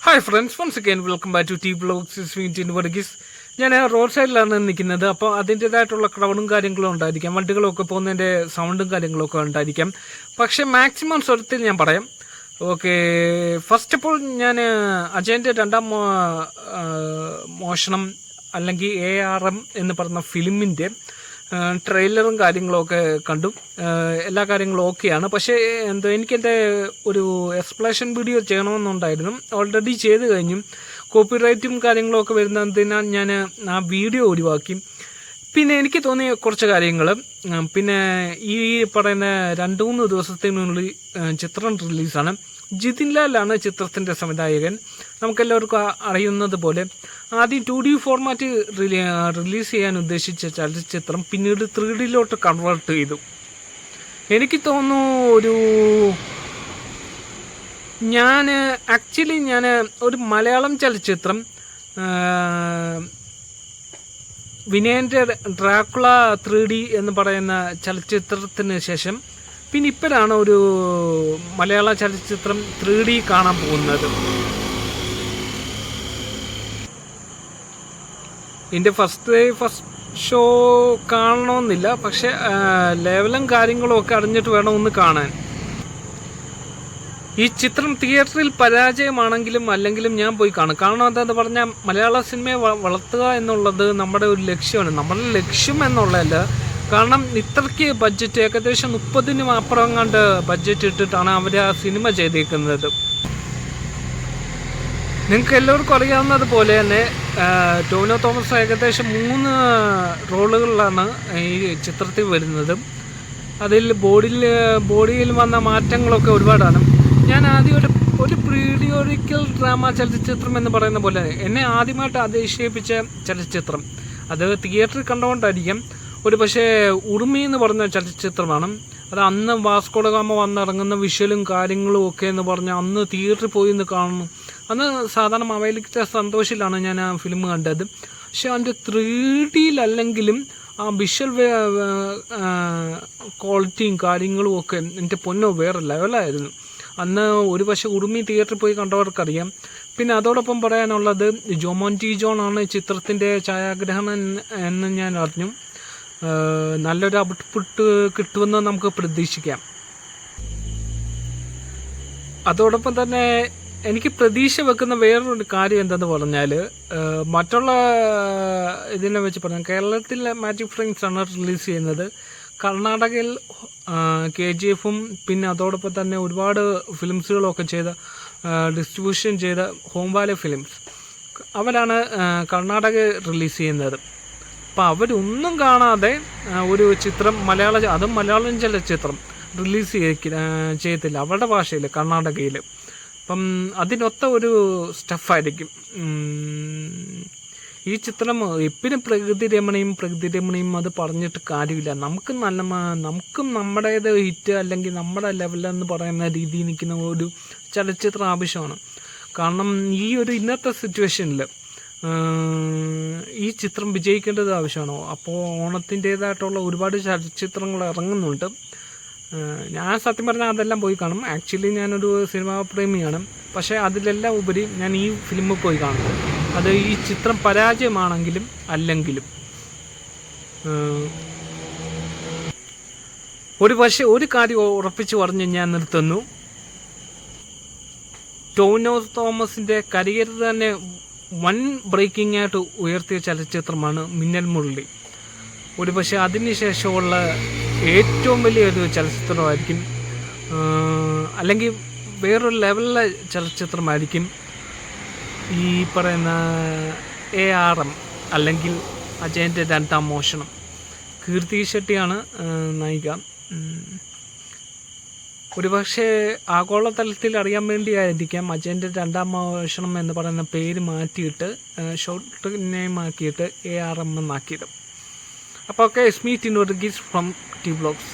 Hi friends, once again welcome back to T blogs Varghese. ഞാൻ road സൈഡിലാണ് നിൽക്കുന്നത്. അപ്പോൾ അതിൻ്റേതായിട്ടുള്ള ക്രൗഡും കാര്യങ്ങളും ഉണ്ടായിരിക്കാം, വണ്ടികളൊക്കെ പോകുന്നതിൻ്റെ സൗണ്ടും കാര്യങ്ങളൊക്കെ ഉണ്ടായിരിക്കാം. പക്ഷേ മാക്സിമം സ്വരത്തിൽ ഞാൻ പറയാം. ഓക്കെ, ഫസ്റ്റ് ഓഫ് ഓൾ ഞാൻ അജയൻ്റെ രണ്ടാം മോഷണം അല്ലെങ്കിൽ ARM എന്ന് പറഞ്ഞ ഫിലിമിൻ്റെ ട്രെയിലറും കാര്യങ്ങളൊക്കെ കണ്ടു. എല്ലാ കാര്യങ്ങളും ഓക്കെയാണ്. പക്ഷേ എനിക്കെൻ്റെ ഒരു എക്സ്പ്ലനേഷൻ വീഡിയോ ചെയ്യണമെന്നുണ്ടായിരുന്നു. ഓൾറെഡി ചെയ്ത് കഴിഞ്ഞു. കോപ്പിറൈറ്റും കാര്യങ്ങളൊക്കെ വരുന്നതിനാൽ ഞാൻ ആ വീഡിയോ ഒഴിവാക്കി. പിന്നെ എനിക്ക് തോന്നിയ കുറച്ച് കാര്യങ്ങൾ, പിന്നെ ഈ പറയുന്ന 2-3 ദിവസത്തിനുള്ളിൽ ചിത്രം റിലീസാണ്. ജിതിൻ ലാലാണ് ചിത്രത്തിൻ്റെ സംവിധായകൻ. നമുക്കെല്ലാവർക്കും അറിയുന്നത് പോലെ ആദ്യം 2D ഫോർമാറ്റ് റിലീസ് ചെയ്യാൻ ഉദ്ദേശിച്ച ചലച്ചിത്രം പിന്നീട് 3Dയിലോട്ട് കൺവേർട്ട് ചെയ്തു. എനിക്ക് തോന്നുന്നു ഞാൻ ഒരു മലയാളം ചലച്ചിത്രം വിനയൻ്റെ ഡ്രാക്കുള 3D എന്ന് പറയുന്ന ചലച്ചിത്രത്തിന് ശേഷം പിന്നെ ഇപ്പോഴാണ് ഒരു മലയാള ചലച്ചിത്രം 3D കാണാൻ പോകുന്നത്. ഇതിൻ്റെ ഫസ്റ്റ് ഷോ കാണണമെന്നില്ല, പക്ഷെ ലെവലും കാര്യങ്ങളും ഒക്കെ അറിഞ്ഞിട്ട് വേണം ഒന്ന് കാണാൻ. ഈ ചിത്രം തിയേറ്ററിൽ പരാജയമാണെങ്കിലും അല്ലെങ്കിലും ഞാൻ പോയി കാണും. കാരണം എന്താണെന്ന് പറഞ്ഞാൽ മലയാള സിനിമയെ വളർത്തുക എന്നുള്ളത് നമ്മുടെ ഒരു ലക്ഷ്യമാണ്. നമ്മുടെ ലക്ഷ്യം എന്നുള്ളതല്ല, കാരണം ഇത്രയ്ക്ക് ബഡ്ജറ്റ് ഏകദേശം 30-നും അപ്പുറം കണ്ട് ബഡ്ജറ്റ് ഇട്ടിട്ടാണ് അവർ ആ സിനിമ ചെയ്തേക്കുന്നത്. നിങ്ങൾക്ക് എല്ലാവർക്കും അറിയാവുന്നത് പോലെ തന്നെ ടോവിനോ തോമസ് ഏകദേശം 3 റോളുകളിലാണ് ഈ ചിത്രത്തിൽ വരുന്നത്. അതിൽ ബോഡിയിൽ വന്ന മാറ്റങ്ങളൊക്കെ ഒരുപാടാണ്. ഞാൻ ആദ്യം ഒരു പീരിയോഡിക്കൽ ഡ്രാമ ചലച്ചിത്രം എന്ന് പറയുന്ന പോലെ എന്നെ ആദ്യമായിട്ട് അതിശയിപ്പിച്ച ചലച്ചിത്രം അത് തിയേറ്ററിൽ കണ്ടുകൊണ്ടായിരിക്കും. പക്ഷേ ഉറുമി എന്ന് പറഞ്ഞ ചലച്ചിത്രമാണ്. അത് അന്ന് വാസ്കോ ഡ ഗാമ വന്നിറങ്ങുന്ന വിഷ്വലും കാര്യങ്ങളും ഒക്കെ എന്ന് പറഞ്ഞാൽ അന്ന് തിയേറ്ററിൽ പോയി എന്ന് കാണുന്നു. അന്ന് സാധാരണ മൊബൈലിലെ സന്തോഷിലാണ് ഞാൻ ആ ഫിലിം കണ്ടത്. പക്ഷെ അതിൻ്റെ 3Dയിലല്ലെങ്കിലും ആ വിഷ്വൽ ക്വാളിറ്റിയും കാര്യങ്ങളും ഒക്കെ എൻ്റെ പൊന്നോ വേറെ ലെവലായിരുന്നു. അന്ന് പക്ഷേ ഉറുമി തിയേറ്ററിൽ പോയി കണ്ടവർക്കറിയാം. പിന്നെ അതോടൊപ്പം പറയാനുള്ളത് ജോമോൻ ടി ജോൺ ആണ് ചിത്രത്തിൻ്റെ ഛായാഗ്രഹണം എന്ന് ഞാൻ അറിഞ്ഞു. നല്ലൊരു ഔട്ട്പുട്ട് കിട്ടുമെന്ന് നമുക്ക് പ്രതീക്ഷിക്കാം. അതോടൊപ്പം തന്നെ എനിക്ക് പ്രതീക്ഷ വെക്കുന്ന വേറൊരു കാര്യം എന്തെന്ന് പറഞ്ഞാൽ, മറ്റുള്ള ഇതിനെ വെച്ച് പറഞ്ഞാൽ കേരളത്തിൽ മാജിക് ഫ്രെയിംസ് ആണ് റിലീസ് ചെയ്യുന്നത്. കർണാടകയിൽ KGF-ഉം പിന്നെ അതോടൊപ്പം തന്നെ ഒരുപാട് ഫിലിംസുകളൊക്കെ ഡിസ്ട്രിബ്യൂഷൻ ചെയ്ത ഹോംവാലെ ഫിലിംസ് അവരാണ് കർണാടക റിലീസ് ചെയ്യുന്നത്. അപ്പം അവരൊന്നും കാണാതെ ഒരു ചിത്രം മലയാളം ചലച്ചിത്രം റിലീസ് ചെയ്യത്തില്ല അവരുടെ ഭാഷയിൽ, കർണാടകയിൽ. അപ്പം അതിനൊത്ത ഒരു സ്റ്റഫായിരിക്കും ഈ ചിത്രം. എപ്പോഴും പ്രകൃതി രമണീയം അത് പറഞ്ഞിട്ട് കാര്യമില്ല. നമുക്കും നമ്മുടേത് ഹിറ്റ് അല്ലെങ്കിൽ നമ്മുടെ ലെവലെന്ന് പറയുന്ന രീതിയിൽ നിൽക്കുന്ന ഒരു ചലച്ചിത്രം ആവശ്യമാണ്. കാരണം ഈ ഒരു ഇന്നത്തെ സിറ്റുവേഷനിൽ ഈ ചിത്രം വിജയിക്കേണ്ടത് ആവശ്യമാണോ? അപ്പോൾ ഓണത്തിൻ്റേതായിട്ടുള്ള ഒരുപാട് ചലച്ചിത്രങ്ങൾ ഇറങ്ങുന്നുണ്ട്. ഞാൻ സത്യം പറഞ്ഞാൽ അതെല്ലാം പോയി കാണും. ആക്ച്വലി ഞാനൊരു സിനിമാ പ്രേമിയാണ്. പക്ഷേ അതിലെല്ലാം ഉപരി ഞാൻ ഈ ഫിലിം പോയി കാണും. അത് ഈ ചിത്രം പരാജയമാണെങ്കിലും അല്ലെങ്കിലും. ഒരു കാര്യം ഉറപ്പിച്ച് പറഞ്ഞ് ഞാൻ നിർത്തുന്നു. ടോവിനോ തോമസിൻ്റെ കരിയർ തന്നെ വൺ ബ്രേക്കിംഗ് ആയിട്ട് ഉയർത്തിയ ചലച്ചിത്രമാണ് മിന്നൽ മുരളി. പക്ഷേ അതിനുശേഷമുള്ള ഏറ്റവും വലിയൊരു ചലച്ചിത്രമായിരിക്കും, അല്ലെങ്കിൽ വേറൊരു ലെവലിലെ ചലച്ചിത്രമായിരിക്കും ഈ പറയുന്ന ARM അല്ലെങ്കിൽ അജയൻ്റെ രണ്ടാം മോഷണം. കീർത്തി ഷെട്ടിയാണ് നായിക. പക്ഷേ ആഗോളതലത്തിൽ അറിയാൻ വേണ്ടിയായിരിക്കാം അജയൻ്റെ രണ്ടാം മോഷണം എന്ന് പറയുന്ന പേര് മാറ്റിയിട്ട് ഷോർട്ട് നെയിം ആക്കിയിട്ട് ARM എന്നാക്കിയത്. അപ്പോൾ okay, meet in Varghese from T blogs.